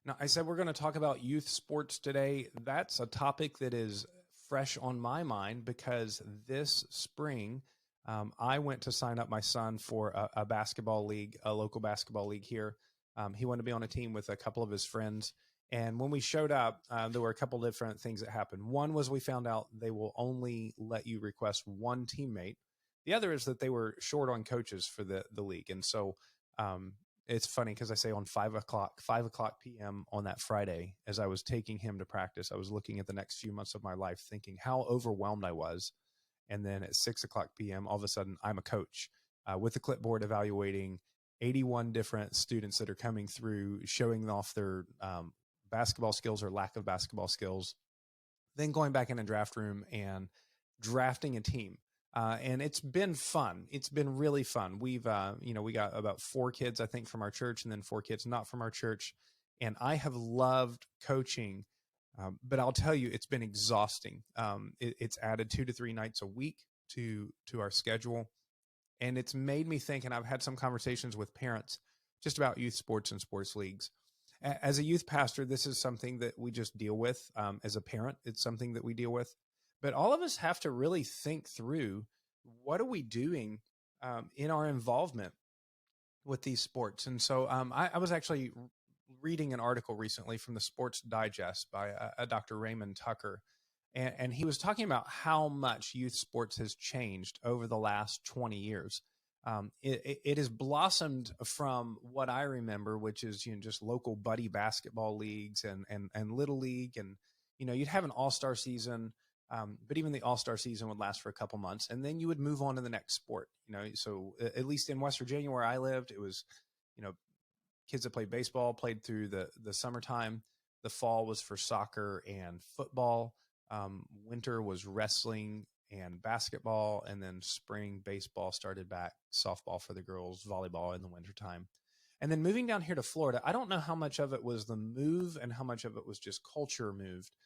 Now, I said we're going to talk about youth sports today. That's a topic that is fresh on my mind because this spring, I went to sign up my son for a basketball league, a local basketball league here. He wanted to be on a team with a couple of his friends. And when we showed up, there were a couple different things that happened. One was we found out they will only let you request one teammate. The other is that they were short on coaches for the league. And so um, it's funny because I say on 5 o'clock p.m. on that Friday, as I was taking him to practice, I was looking at the next few months of my life thinking how overwhelmed I was. And then at 6 o'clock p.m., all of a sudden I'm a coach with a clipboard evaluating 81 different students that are coming through, showing off their basketball skills or lack of basketball skills, then going back in a draft room and drafting a team. And it's been fun. It's been really fun. We've, we got about 4 kids, I think, from our church and then 4 kids not from our church. And I have loved coaching, but I'll tell you, it's been exhausting. It's added 2 to 3 nights a week to our schedule. And it's made me think, and I've had some conversations with parents just about youth sports and sports leagues. As a youth pastor, this is something that we just deal with. As a parent, it's something that we deal with. But all of us have to really think through, what are we doing in our involvement with these sports? And so I was actually reading an article recently from the Sports Digest by a Dr. Raymond Tucker. And he was talking about how much youth sports has changed over the last 20 years. It has blossomed from what I remember, which is just local buddy basketball leagues and little league, and you'd have an all-star season, but even the all-star season would last for a couple months, and then you would move on to the next sport. So at least in West Virginia where I lived, it was kids that played baseball played through the summertime. The fall was for soccer and football. Winter was wrestling and basketball, and then spring baseball started back, softball for the girls, volleyball in the wintertime. And then moving down here to Florida, I don't know how much of it was the move and how much of it was just culture moved.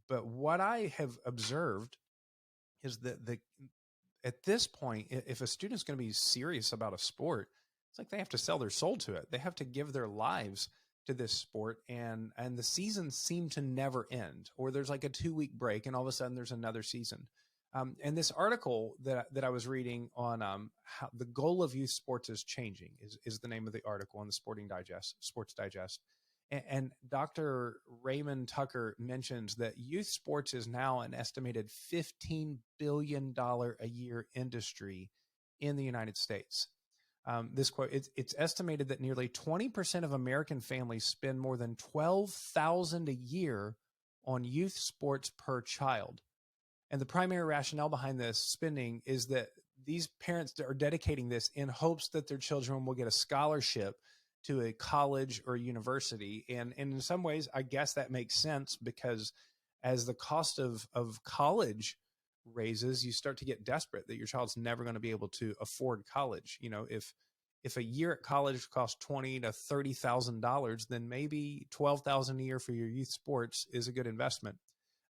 But what I have observed is that at this point, if a student's going to be serious about a sport, it's like they have to sell their soul to it. They have to give their lives to this sport, and the seasons seem to never end, or there's like a 2-week break and all of a sudden there's another season. And this article that I was reading on how the goal of youth sports is changing is the name of the article on the Sports Digest. And Dr. Raymond Tucker mentions that youth sports is now an estimated $15 billion a year industry in the United States. This quote, it's estimated that nearly 20% of American families spend more than $12,000 a year on youth sports per child. And the primary rationale behind this spending is that these parents are dedicating this in hopes that their children will get a scholarship to a college or university. And in some ways, I guess that makes sense, because as the cost of college raises, you start to get desperate that your child's never going to be able to afford college. If a year at college costs $20,000 to $30,000, then maybe $12,000 a year for your youth sports is a good investment.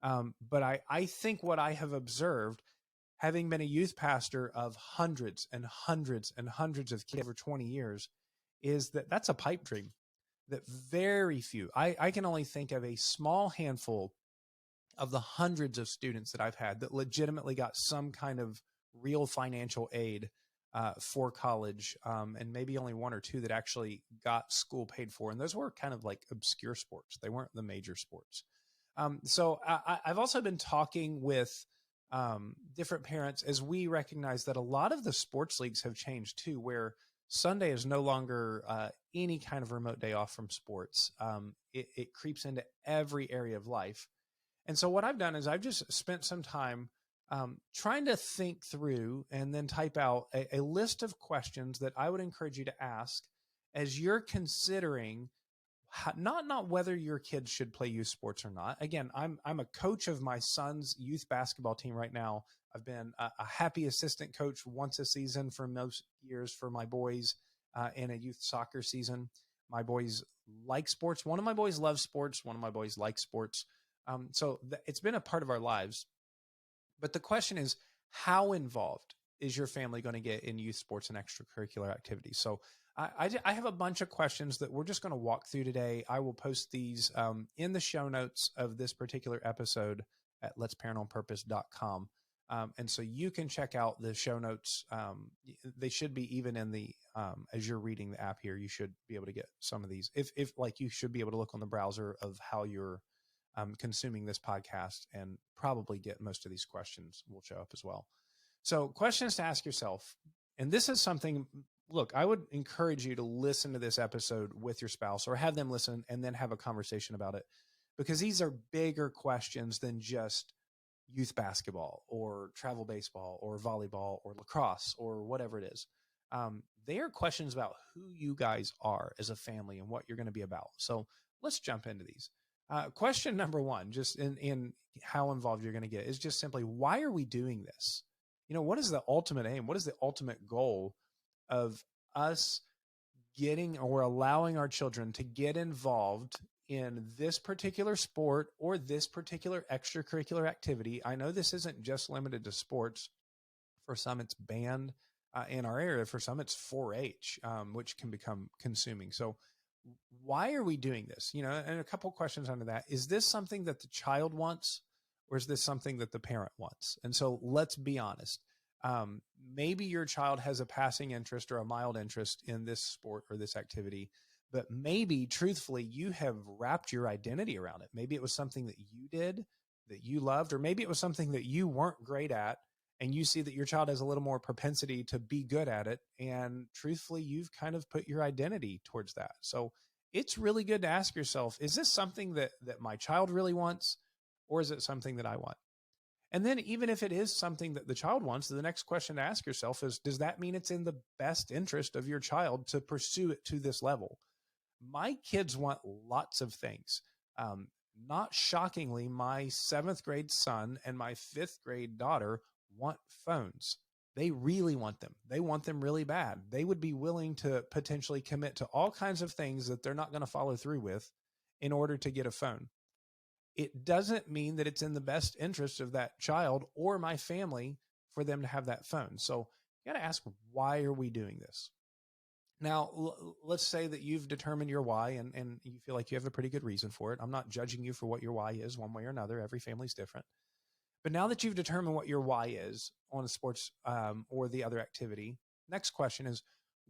But I think what I have observed, having been a youth pastor of hundreds and hundreds and hundreds of kids over 20 years, is that that's a pipe dream. That very few, I can only think of a small handful of the hundreds of students that I've had that legitimately got some kind of real financial aid for college, and maybe only 1 or 2 that actually got school paid for. And those were kind of like obscure sports. They weren't the major sports. So I've also been talking with different parents as we recognize that a lot of the sports leagues have changed too, where Sunday is no longer any kind of remote day off from sports. It creeps into every area of life. And so what I've done is I've just spent some time trying to think through and then type out a list of questions that I would encourage you to ask as you're considering not whether your kids should play youth sports or not. Again, I'm a coach of my son's youth basketball team right now. I've been a happy assistant coach once a season for most years for my boys in a youth soccer season. My boys like sports. One of my boys loves sports. One of my boys likes sports. So it's been a part of our lives. But the question is, how involved is your family going to get in youth sports and extracurricular activities? So I have a bunch of questions that we're just going to walk through today. I will post these in the show notes of this particular episode at letsparentonpurpose.com. And so you can check out the show notes. They should be even in the, as you're reading the app here, you should be able to get some of these. If like you should be able to look on the browser of how you're consuming this podcast and probably get most of these questions will show up as well. So questions to ask yourself. And this is something, look, I would encourage you to listen to this episode with your spouse or have them listen and then have a conversation about it, because these are bigger questions than just youth basketball or travel baseball or volleyball or lacrosse or whatever it is. They are questions about who you guys are as a family and what you're going to be about. So let's jump into these. Question number one, just in how involved you're going to get, is just simply, why are we doing this? What is the ultimate aim? What is the ultimate goal of us getting or allowing our children to get involved in this particular sport or this particular extracurricular activity? I know this isn't just limited to sports. For some, it's band in our area. For some, it's 4-H, which can become consuming. So why are we doing this? And a couple questions under that. Is this something that the child wants, or is this something that the parent wants? And so let's be honest. Maybe your child has a passing interest or a mild interest in this sport or this activity, but maybe truthfully, you have wrapped your identity around it. Maybe it was something that you did that you loved, or maybe it was something that you weren't great at, and you see that your child has a little more propensity to be good at it. And truthfully, you've kind of put your identity towards that. So it's really good to ask yourself, is this something that my child really wants, or is it something that I want? And then even if it is something that the child wants, the next question to ask yourself is, does that mean it's in the best interest of your child to pursue it to this level? My kids want lots of things. Not shockingly, my 7th grade son and my 5th grade daughter want phones. They really want them. They want them really bad. They would be willing to potentially commit to all kinds of things that they're not going to follow through with in order to get a phone. It doesn't mean that it's in the best interest of that child or my family for them to have that phone. So you got to ask, why are we doing this? Now, let's say that you've determined your why and you feel like you have a pretty good reason for it. I'm not judging you for what your why is one way or another. Every family's different. But now that you've determined what your why is on a sports or the other activity, next question is,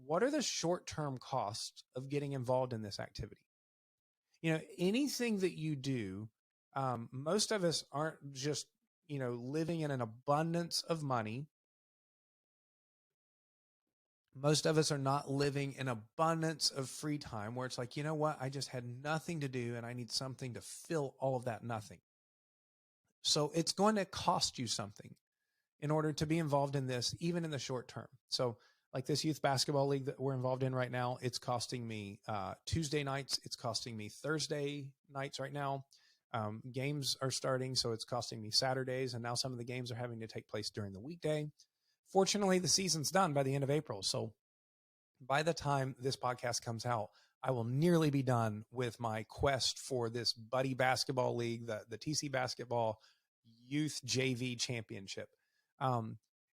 what are the short-term costs of getting involved in this activity? Anything that you do, most of us aren't just, living in an abundance of money. Most of us are not living in abundance of free time where it's like, you know what, I just had nothing to do and I need something to fill all of that nothing. So it's going to cost you something in order to be involved in this, even in the short term. So like this youth basketball league that we're involved in right now, it's costing me Tuesday nights. It's costing me Thursday nights right now. Games are starting, so it's costing me Saturdays. And now some of the games are having to take place during the weekday. Fortunately, the season's done by the end of April. So by the time this podcast comes out, I will nearly be done with my quest for this buddy basketball league, the TC basketball youth JV championship.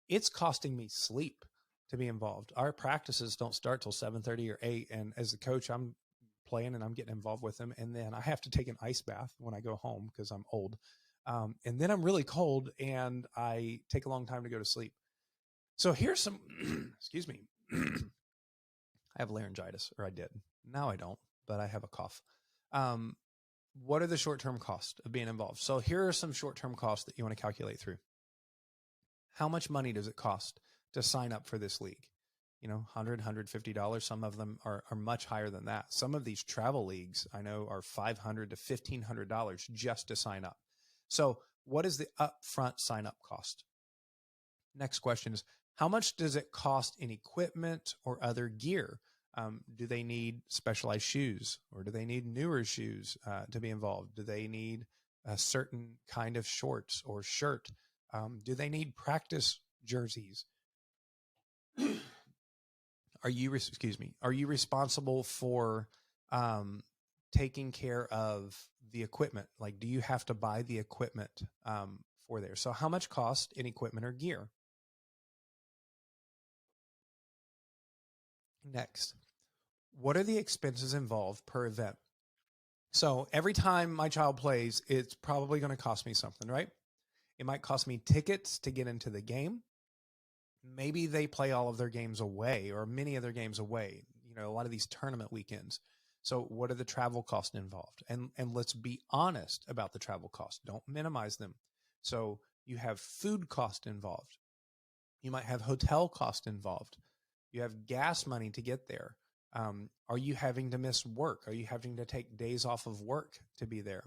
It's costing me sleep to be involved. Our practices don't start till 7:30 or 8. And as a coach, I'm playing and I'm getting involved with them. And then I have to take an ice bath when I go home because I'm old. And then I'm really cold and I take a long time to go to sleep. So here's some, excuse me. I have laryngitis, or I did. Now I don't, but I have a cough. What are the short-term costs of being involved? So here are some short-term costs that you want to calculate through. How much money does it cost to sign up for this league? $100, $150. Some of them are much higher than that. Some of these travel leagues I know are $500 to $1,500 just to sign up. So what is the upfront sign-up cost? Next question is, how much does it cost in equipment or other gear? Do they need specialized shoes, or do they need newer shoes to be involved? Do they need a certain kind of shorts or shirt? Do they need practice jerseys? Are you responsible for taking care of the equipment? Like, do you have to buy the equipment for there? So how much cost in equipment or gear? Next, what are the expenses involved per event? So every time my child plays, it's probably going to cost me something, right? It might cost me tickets to get into the game. Maybe they play all of their games away or many of their games away, a lot of these tournament weekends. So what are the travel costs involved? And let's be honest about the travel costs. Don't minimize them. So you have food cost involved. You might have hotel cost involved. You have gas money to get there. Are you having to miss work? Are you having to take days off of work to be there?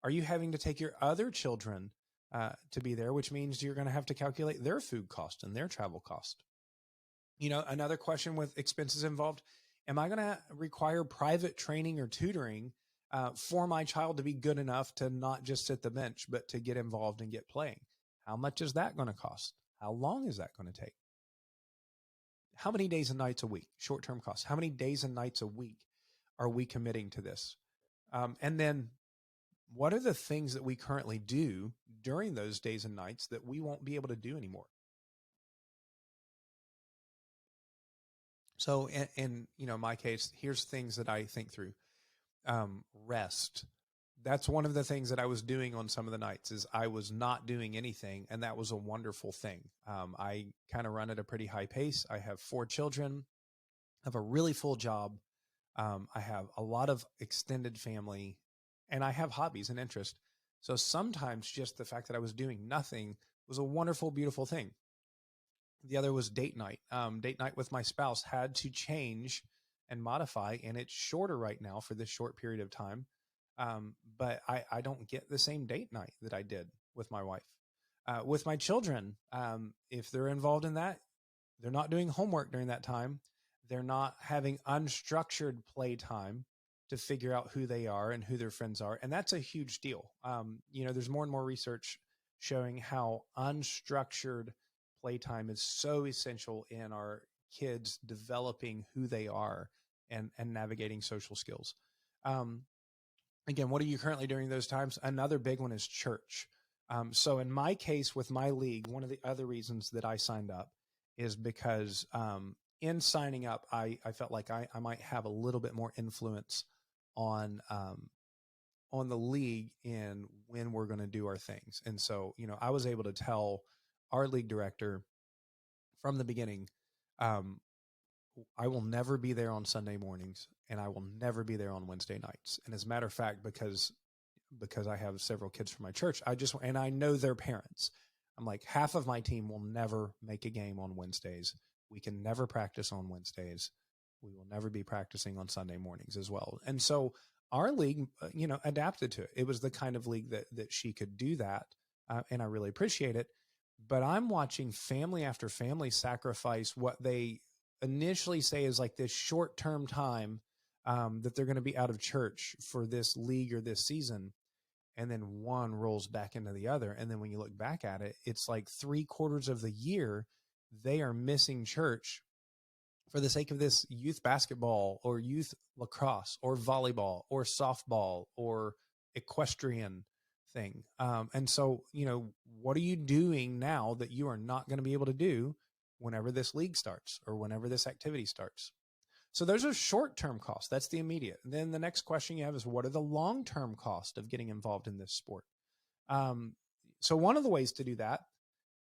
Are you having to take your other children to be there, which means you're going to have to calculate their food cost and their travel cost? Another question with expenses involved, am I going to require private training or tutoring for my child to be good enough to not just sit the bench, but to get involved and get playing? How much is that going to cost? How long is that going to take? How many days and nights a week? Short-term costs. How many days and nights a week are we committing to this? And then what are the things that we currently do during those days and nights that we won't be able to do anymore? So in my case, here's things that I think through. Rest. That's one of the things that I was doing on some of the nights is I was not doing anything. And that was a wonderful thing. I kind of run at a pretty high pace. I have 4 children. I have a really full job. I have a lot of extended family and I have hobbies and interests. So sometimes just the fact that I was doing nothing was a wonderful, beautiful thing. The other was date night. Date night with my spouse had to change and modify, and it's shorter right now for this short period of time. But I don't get the same date night that I did with my wife. With my children, if they're involved in that, they're not doing homework during that time. They're not having unstructured play time to figure out who they are and who their friends are. And that's a huge deal. There's more and more research showing how unstructured playtime is so essential in our kids developing who they are and navigating social skills. Again, what are you currently doing those times? Another big one is church. So in my case with my league, one of the other reasons that I signed up is because in signing up, I felt like I might have a little bit more influence on the league in when we're going to do our things. And so, I was able to tell our league director from the beginning, I will never be there on Sunday mornings and I will never be there on Wednesday nights. And as a matter of fact, because I have several kids from my church, and I know their parents, I'm like, half of my team will never make a game on Wednesdays. We can never practice on Wednesdays. We will never be practicing on Sunday mornings as well. And so our league, adapted to it. It was the kind of league that she could do that. And I really appreciate it. But I'm watching family after family sacrifice what they initially say is like this short-term time that they're going to be out of church for this league or this season. And then one rolls back into the other. And then when you look back at it, it's like 3/4 of the year, they are missing church for the sake of this youth basketball or youth lacrosse or volleyball or softball or equestrian thing. And so, what are you doing now that you are not going to be able to do whenever this league starts or whenever this activity starts? So those are short-term costs. That's the immediate. And then the next question you have is, what are the long-term costs of getting involved in this sport? So one of the ways to do that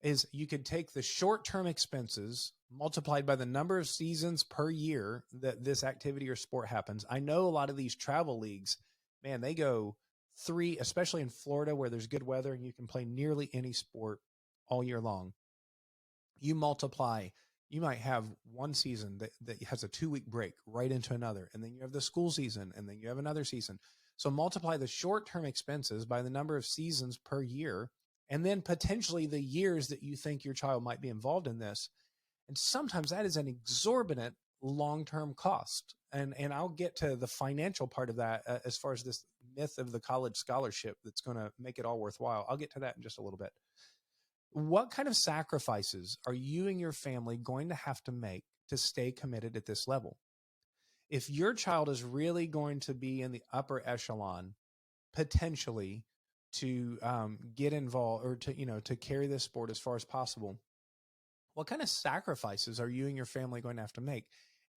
is you could take the short-term expenses multiplied by the number of seasons per year that this activity or sport happens. I know a lot of these travel leagues, man, they go 3, especially in Florida where there's good weather and you can play nearly any sport all year long. You might have one season that has a 2-week break right into another, and then you have the school season, and then you have another season. So multiply the short-term expenses by the number of seasons per year, and then potentially the years that you think your child might be involved in this. And sometimes that is an exorbitant long-term cost. And I'll get to the financial part of that as far as this myth of the college scholarship that's going to make it all worthwhile. I'll get to that in just a little bit. What kind of sacrifices are you and your family going to have to make to stay committed at this level? If your child is really going to be in the upper echelon, potentially to get involved or to carry this sport as far as possible, what kind of sacrifices are you and your family going to have to make?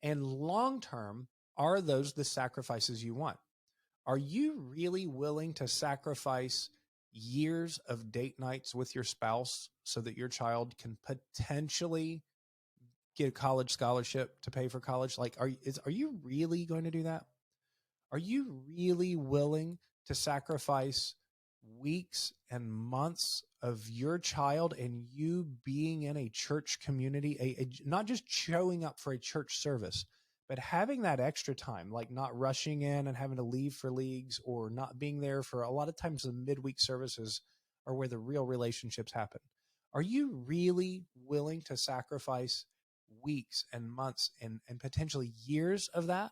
And long term, are those the sacrifices you want? Are you really willing to sacrifice years of date nights with your spouse so that your child can potentially get a college scholarship to pay for college? Like, are you really going to do that? Are you really willing to sacrifice weeks and months of your child and you being in a church community, not just showing up for a church service, but having that extra time, like not rushing in and having to leave for leagues or not being there for a lot of times the midweek services are where the real relationships happen. Are you really willing to sacrifice weeks and months and potentially years of that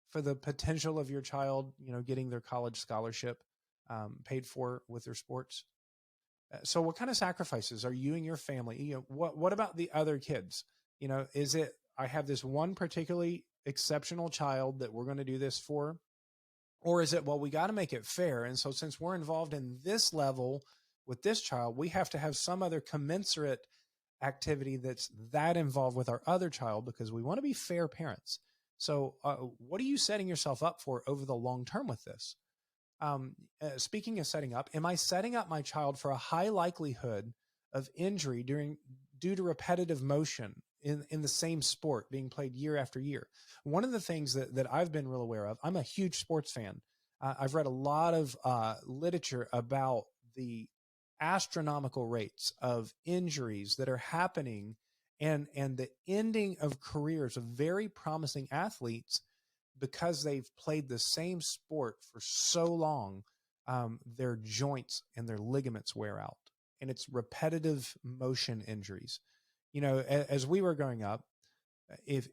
for the potential of your child, getting their college scholarship paid for with their sports? So what kind of sacrifices are you and your family? What about the other kids? Is it, I have this one particularly exceptional child that we're going to do this for? Or is it, well, we got to make it fair. And so since we're involved in this level with this child, we have to have some other commensurate activity that's that involved with our other child because we want to be fair parents. So what are you setting yourself up for over the long term with this? Speaking of setting up, am I setting up my child for a high likelihood of injury due to repetitive motion in the same sport being played year after year? One of the things that I've been real aware of, I'm a huge sports fan. I've read a lot of literature about the astronomical rates of injuries that are happening and the ending of careers of very promising athletes because they've played the same sport for so long. Their joints and their ligaments wear out, and it's repetitive motion injuries. As we were growing up, if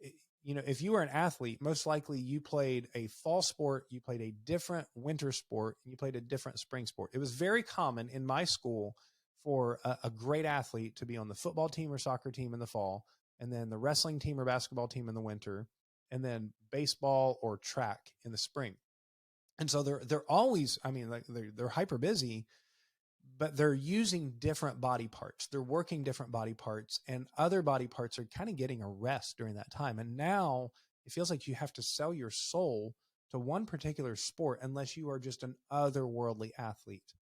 you were an athlete, most likely you played a fall sport, you played a different winter sport, and you played a different spring sport. It was very common in my school for a great athlete to be on the football team or soccer team in the fall, and then the wrestling team or basketball team in the winter, and then baseball or track in the spring. And so they're always, like they're hyper busy, but they're using different body parts. They're working different body parts, and other body parts are kind of getting a rest during that time. And now it feels like you have to sell your soul to one particular sport unless you are just an otherworldly athlete.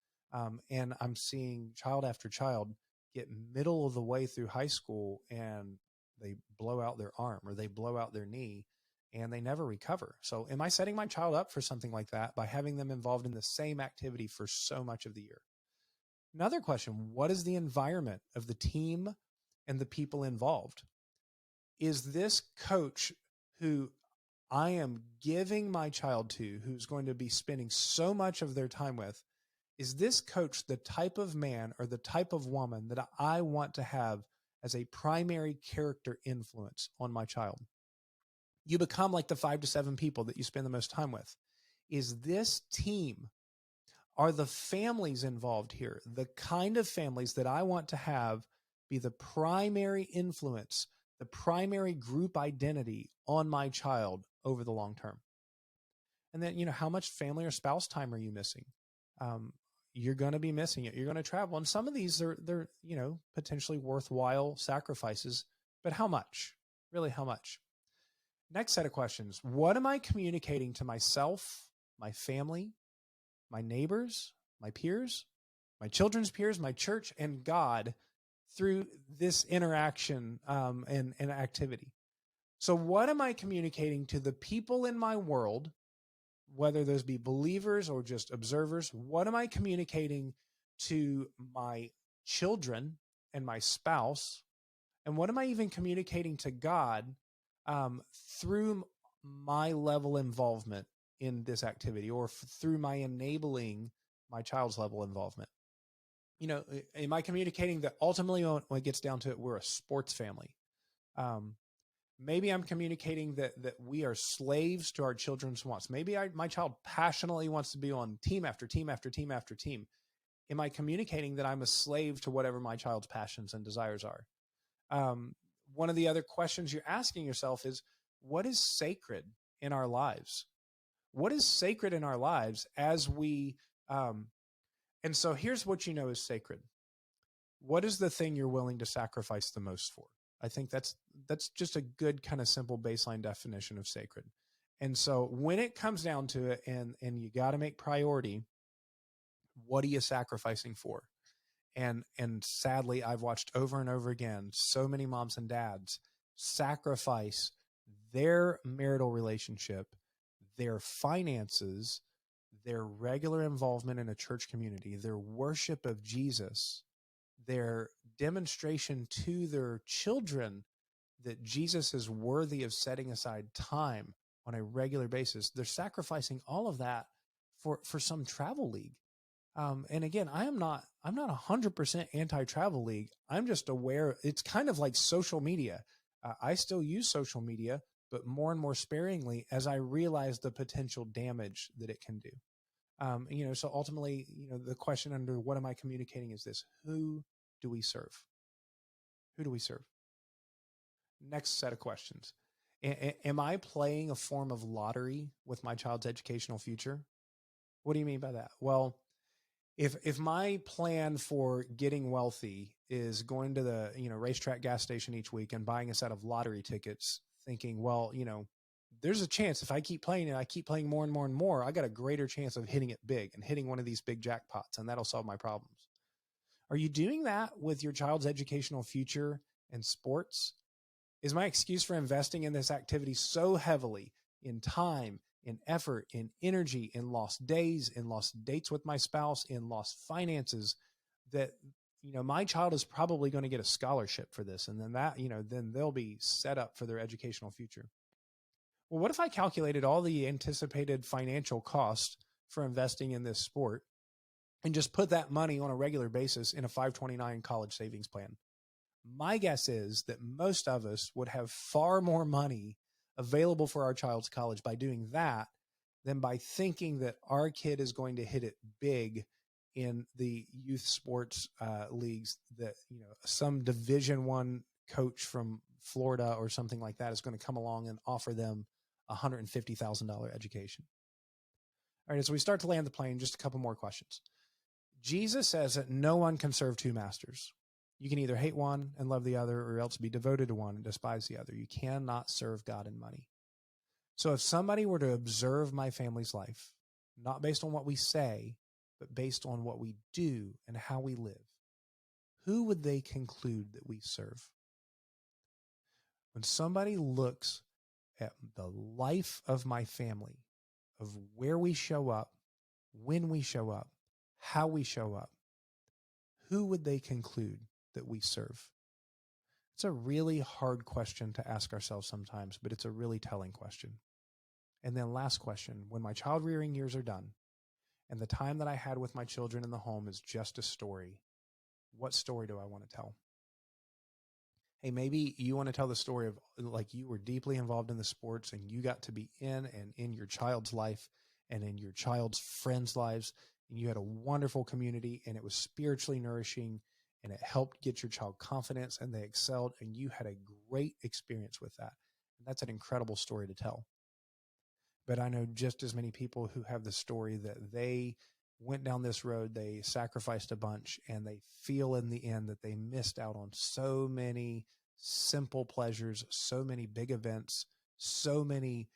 And I'm seeing child after child get middle of the way through high school and they blow out their arm or they blow out their knee and they never recover. So am I setting my child up for something like that by having them involved in the same activity for so much of the year? Another question, what is the environment of the team and the people involved? Is this coach who I am giving my child to, who's going to be spending so much of their time with, is this coach the type of man or the type of woman that I want to have as a primary character influence on my child? You become like the 5 to 7 people that you spend the most time with. Is this team, are the families involved here the kind of families that I want to have be the primary influence, the primary group identity on my child over the long term? And then, how much family or spouse time are you missing? You're going to be missing it. You're going to travel. And some of these they're potentially worthwhile sacrifices, but how much? Really, how much? Next set of questions. What am I communicating to myself, my family, my neighbors, my peers, my children's peers, my church, and God through this interaction and activity? So what am I communicating to the people in my world, whether those be believers or just observers? What am I communicating to my children and my spouse? And what am I even communicating to God through my level involvement in this activity or through my enabling my child's level involvement? Am I communicating that ultimately when it gets down to it, we're a sports family? Maybe I'm communicating that we are slaves to our children's wants. Maybe my child passionately wants to be on team after team after team after team. Am I communicating that I'm a slave to whatever my child's passions and desires are? One of the other questions you're asking yourself is, what is sacred in our lives? What is sacred in our lives as we, and so here's what is sacred. What is the thing you're willing to sacrifice the most for? I think that's just a good kind of simple baseline definition of sacred. And so when it comes down to it, and you got to make priority, what are you sacrificing for? And sadly, I've watched over and over again so many moms and dads sacrifice their marital relationship, their finances, their regular involvement in a church community, their worship of Jesus, their demonstration to their children that Jesus is worthy of setting aside time on a regular basis. They're sacrificing all of that for some travel league. And again, I'm not 100% anti-travel league. I'm just aware it's kind of like social media. I still use social media, but more and more sparingly as I realize the potential damage that it can do. So ultimately, the question under what am I communicating is this: who do we serve? Who do we serve? Next set of questions. Am I playing a form of lottery with my child's educational future? What do you mean by that? Well, if my plan for getting wealthy is going to the racetrack gas station each week and buying a set of lottery tickets, thinking, well, there's a chance if I keep playing it, I keep playing more and more and more, I got a greater chance of hitting it big and hitting one of these big jackpots, and that'll solve my problems. Are you doing that with your child's educational future and sports? Is my excuse for investing in this activity so heavily in time, in effort, in energy, in lost days, in lost dates with my spouse, in lost finances, that my child is probably going to get a scholarship for this, and then then they'll be set up for their educational future? Well, what if I calculated all the anticipated financial cost for investing in this sport and just put that money on a regular basis in a 529 college savings plan? My guess is that most of us would have far more money available for our child's college by doing that than by thinking that our kid is going to hit it big in the youth sports leagues, that some Division I coach from Florida or something like that is going to come along and offer them a $150,000 education. All right, as we start to land the plane, just a couple more questions. Jesus says that no one can serve two masters. You can either hate one and love the other, or else be devoted to one and despise the other. You cannot serve God and money. So if somebody were to observe my family's life, not based on what we say, but based on what we do and how we live, who would they conclude that we serve? When somebody looks at the life of my family, of where we show up, when we show up, how we show up, who would they conclude that we serve? It's a really hard question to ask ourselves sometimes, but it's a really telling question. And then last question, when my child rearing years are done and the time that I had with my children in the home is just a story, what story do I want to tell? Hey, maybe you want to tell the story of like you were deeply involved in the sports and you got to be in your child's life and in your child's friends' lives, and you had a wonderful community and it was spiritually nourishing and it helped get your child confidence and they excelled and you had a great experience with that. And that's an incredible story to tell. But I know just as many people who have the story that they went down this road, they sacrificed a bunch, and they feel in the end that they missed out on so many simple pleasures, so many big events, so many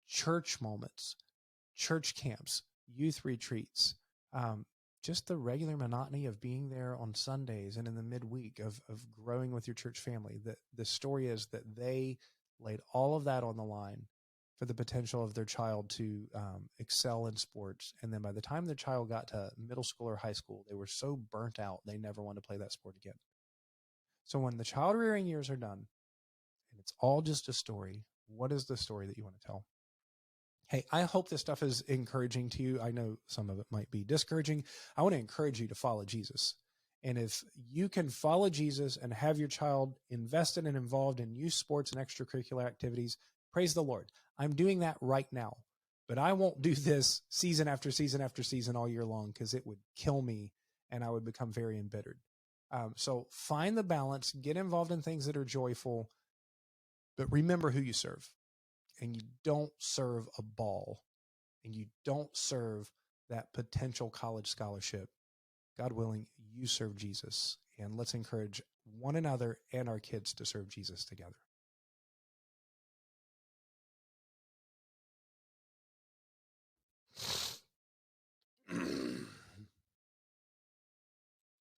church moments, church camps, youth retreats, just the regular monotony of being there on Sundays and in the midweek of growing with your church family. The story is that they laid all of that on the line for the potential of their child to excel in sports. And then by the time their child got to middle school or high school, they were so burnt out, they never wanted to play that sport again. So when the child rearing years are done and it's all just a story, what is the story that you want to tell? Hey, I hope this stuff is encouraging to you. I know some of it might be discouraging. I want to encourage you to follow Jesus. And if you can follow Jesus and have your child invested and involved in youth sports and extracurricular activities, praise the Lord. I'm doing that right now, but I won't do this season after season after season all year long because it would kill me and I would become very embittered. So find the balance, get involved in things that are joyful, but remember who you serve. And you don't serve a ball, and you don't serve that potential college scholarship. God willing, you serve Jesus. And let's encourage one another and our kids to serve Jesus together.